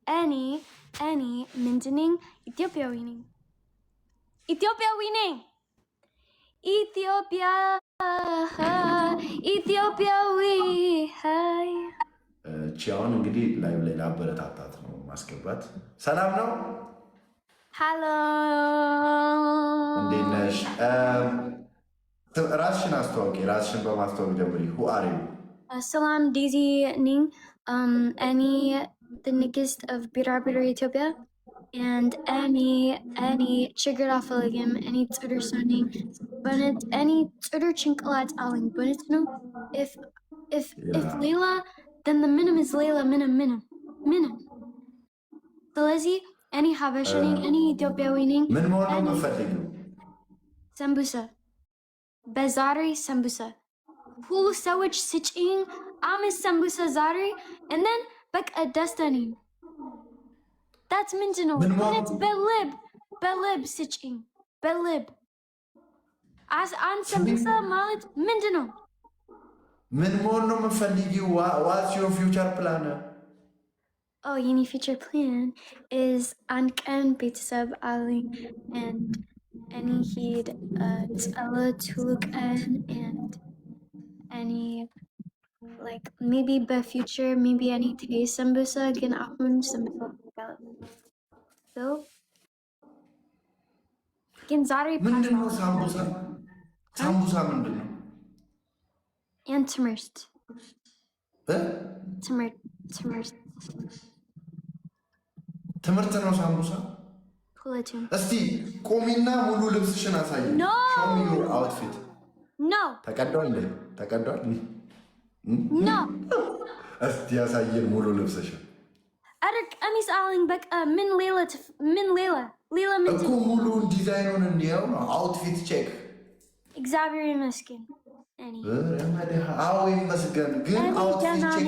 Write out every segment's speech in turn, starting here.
any ምንድነኝ ኢትዮጵያዊ ነኝ ኢትዮጵያዊ ሃይ ቺያውን እንግዲህ ላይቭ ላይ ላበረታታት ነው ማስገባት። ሰላም ነው። ሃሎ እንዴት ነሽ? ራስሽን አስተዋውቂ። ራስሽን በማስተዋወቅ ጀምሪ። who are you? ሰላም ዴዚ ነኝ። እኔ the ንግስት of ቢራቢሮ ኢትዮጵያ and any ችግር አልፈልግም። እኔ ጥሩ ሰው ነኝ። በእውነት እኔ ጥሩ ጭንቅላት አለኝ። በእውነት ነው። if ሌላ then the minimum is ሌላ ምንም ስለዚህ እኔ ሀበሻ ነኝ። እኔ ኢትዮጵያዊ ነኝ። ምን መሆን ነው የምትፈልጊው? ሰንቡሳ በዛሬ ሰንቡሳ ሁሉ ሰዎች ስጭኝ 5 ሰንቡሳ ዛሬ and then በቃ ደስታ ነኝ። that's ምንድን ነው? በእውነት በልብ ስጭኝ በልብ አንድ ሰንቡሳ ማለት ምንድን ነው? ምን መሆን ነው የምትፈልጊው? what's your future plan? Oh, የኔ future plan is አንድ ቀን ቤተሰብ አለኝ and any he'd ሁሉ ቀን and any like maybe by future maybe any taste sambusa ግን አሁን sambusa so ግን ዛሬ ምንድነው ሳምቡሳ ምንድነው? and ትምህርት ነው ሳምቡሳ። ሁለቱም እስቲ ቆሚና ሙሉ ልብስሽን አሳይ። show me your outfit. no ተቀዷል። no እስቲ ያሳየን ሙሉ ልብስሽን። አረ ቀሚስ አለኝ በቃ ምን ሌላ ምን እኮ ሙሉውን ዲዛይኑን እንዲያው አውትፊት ቼክ። እግዚአብሔር ይመስገን። አዎ ይመስገን። ግን አውትፊት ቼክ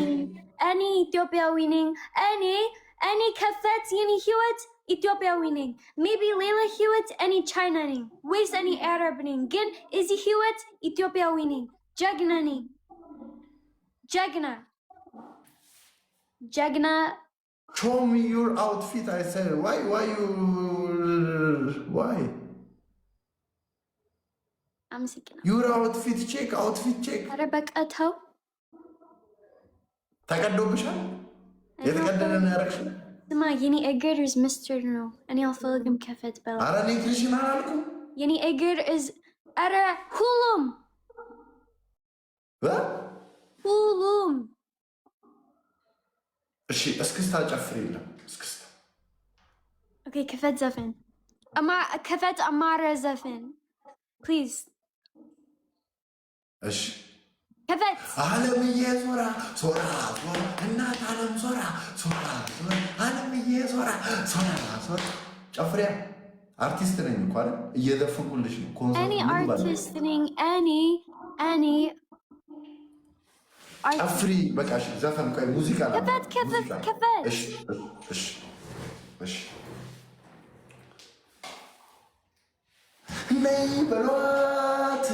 እኔ ኢትዮጵያዊ ነኝ። እኔ ከፈት የኔ ህይወት ኢትዮጵያዊ ነኝ። ሜቢ ሌላ ህይወት እኔ ቻይና ነኝ ወይስ እኔ አረብ ነኝ። ግን እዚህ ህይወት ኢትዮጵያዊ ነኝ። ጀግና ነኝ። ጀግና show me your outfit. I said why አመሰግናለሁ። your outfit check አረ በቃ ተው። ተቀዶብሻል። የተቀደደ ነው ያደረግሽው። ስማ የኔ እግር is Mr. ነው። እኔ አልፈልግም ከፈት በላ። አረ እኔ ትንሽን አላልኩም። የኔ እግር is አረ ሁሉም እሺ እስክስታ ጨፍሪ የለም እስክስታ። ኦኬ ከፈት ዘፈን ከፈት አማረ ዘፈን ፕሊዝ። እሺ ከፈት አለምዬ ዞራ እናት አለም ዞራ አለምዬ ዞራ ጨፍሪያ። አርቲስት ነኝ እኮ አይደል? እየዘፈንኩልሽ ነው። እኔ አርቲስት ነኝ። እኔ ጨፍሪ በቃ። እሺ ዘፈን ቆይ ሙዚቃ ነው። ከፈት እሺ ነይ በሏት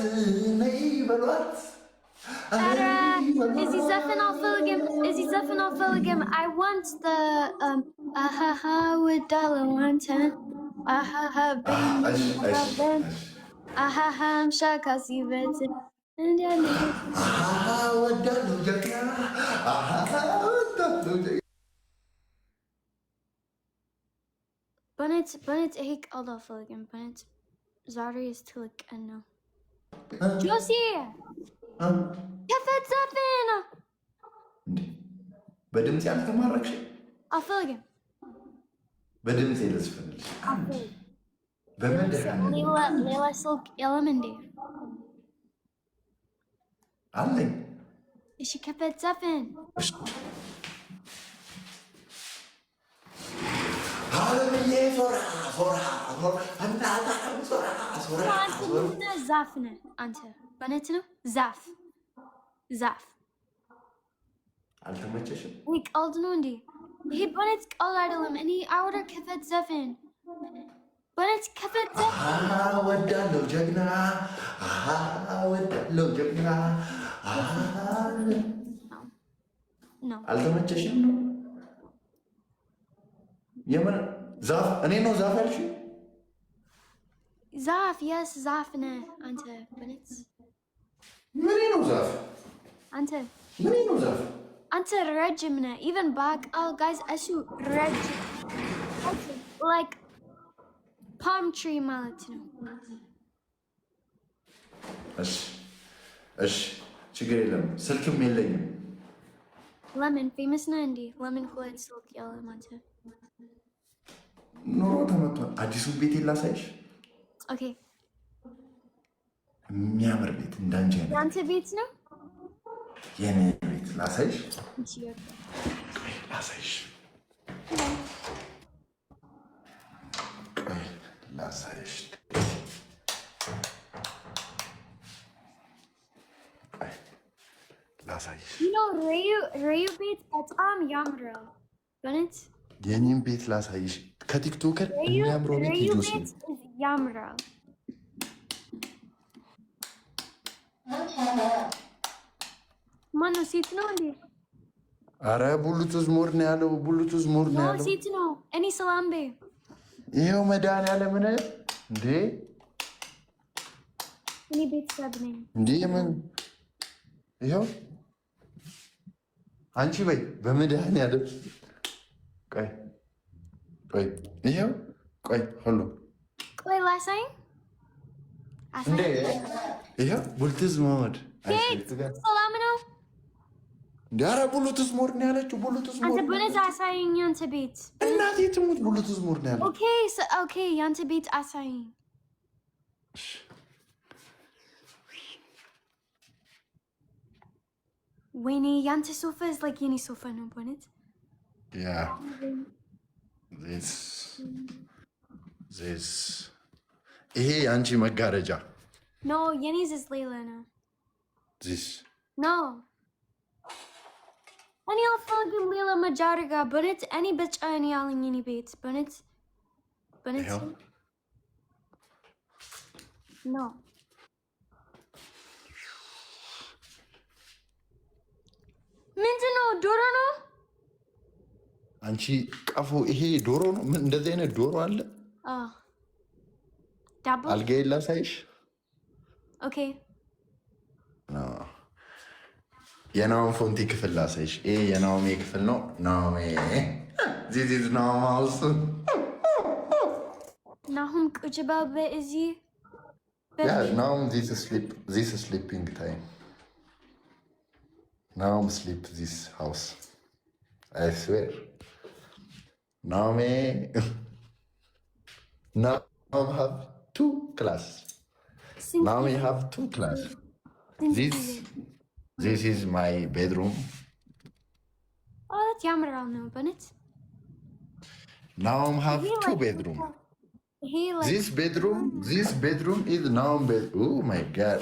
እዚህ ዘፈን አልፈልግም። I want the አሃሃ ወዳለው አንተን አሃሃ ቤን አሃሃ ምሻካ ሲበት እንዲያለ ወዳለው ጀግና በእውነት ይሄ ቀልድ አልፈልግም። በእውነት ዛሬ ትልቅ ቀን ነው። ጆሲ ከፈት ዘፈን በድምፅ ያልተማረክሽ አልፈልግም። በድምፅ ልዝፈንልሽ በመድኃኒዓለም ሌላ ስልክ የለም እንዴ? አለኝ። እሺ ከፈት ዘፈን አለምዬ ዞራ ዛፍ ነህ አንተ። በእውነት ነው ዛፍ አልተመቸሽም? ይሄ ቀልድ ነው እንዴ? ይሄ በእውነት ቀልድ አይደለም። እኔ አውራ ከፈት ዘፈን በእውነት ከፈት ዘፈን ወዳለው ጀግና አልተመቸሽም ነው? የምን ዛፍ? እኔ ነው ዛፍ ያልሽ? ዛፍ የስ ዛፍ ነህ አንተ በነት ምን ነው ዛፍ? አንተ ምን ነው ዛፍ? አንተ ረጅም ነህ። ኢቨን በአቃል ጋይዝ እሱ ረጅም ላይክ ፓልም ትሪ ማለት ነው። እሺ ችግር የለም። ስልክም የለኝም። ለምን ፌመስ ነህ እንዴ? ለምን ሁለት ስልክ የለም አንተ? ኑሮ ተመቷል። አዲሱን ቤት ላሳይሽ። ኦኬ የሚያምር ቤት እንዳንቺ አይነት የአንተ ቤት ነው? የኔ ቤት ላሳይሽ። ላሳይሽ ላሳይሽ። ሬዩ ቤት በጣም ያምራል። በእውነት የኔን ቤት ላሳይሽ። ከቲክቶከር የሚያምረው ቤት ይጆስ ያምራል። ማነው? ሴት ነው እንዴ? አረ ብሉቱዝ ሞር ነው ያለው። ብሉቱዝ ሞር ነው ያለው። ሴት ነው። እኔ ሰላም በይ። ይሄው መድኃኒዓለምን እንዴ! እኔ ቤተሰብ ነኝ እንዴ! ምን ይሄው አንቺ በይ በመድኃኒዓለም ቆይ ይሄው ሁሉ ቆይ ላሳይ እንዴ! ይሄው ብሉቱዝ ሞድ ሰላም ነው። ዳራ ብሉቱዝ ሞድ ነው ያለችው። ብሉቱዝ ሞድ አንተ በነዛ አሳይኝ። ያንተ ቤት እናቴ ትሙት ብሉቱዝ ሞድ ነው ያለው። ኦኬ ያንተ ቤት አሳይኝ። ወይኔ ያንተ ሶፋ is like የኔ ሶፋ ነው በእውነት። Yeah. This ይሄ የአንቺ መጋረጃ ኖ የኔ is ሌላ ነው። This ኖ እኔ አልፈልግም ሌላ መጃረጋ በእውነት። እኔ ብቻ እኔ ያለኝ የኔ ቤት በእውነት ኖ ምንድን ነው? ዶሮ ነው አንቺ ቀፎ። ይሄ ዶሮ ነው። ምን እንደዚህ አይነት ዶሮ አለ? ዳቦ አልጋዬ ላሳይሽ። ኦኬ የናሆም ፎንቲ ክፍል ላሳይሽ። ይሄ የናሆሜ ክፍል ነው። ናሆሜ ዚዝ ናሆም ሃውስ። ናሆም ቁጭ በል በዚህ ናሆም ዚስ ስሊፒንግ ታይም። ናሆም ስሊፕ ዚስ ሃውስ አይ ስዌር። ናሆሜ ናሆም ሃቭ ቱ ክላስ። ናሆሜ ሃቭ ቱ ክላስ። This is my bedroom. ያምራል ነው በእውነት። Naum have two bedroom. This bedroom is Naum bed. Oh my god.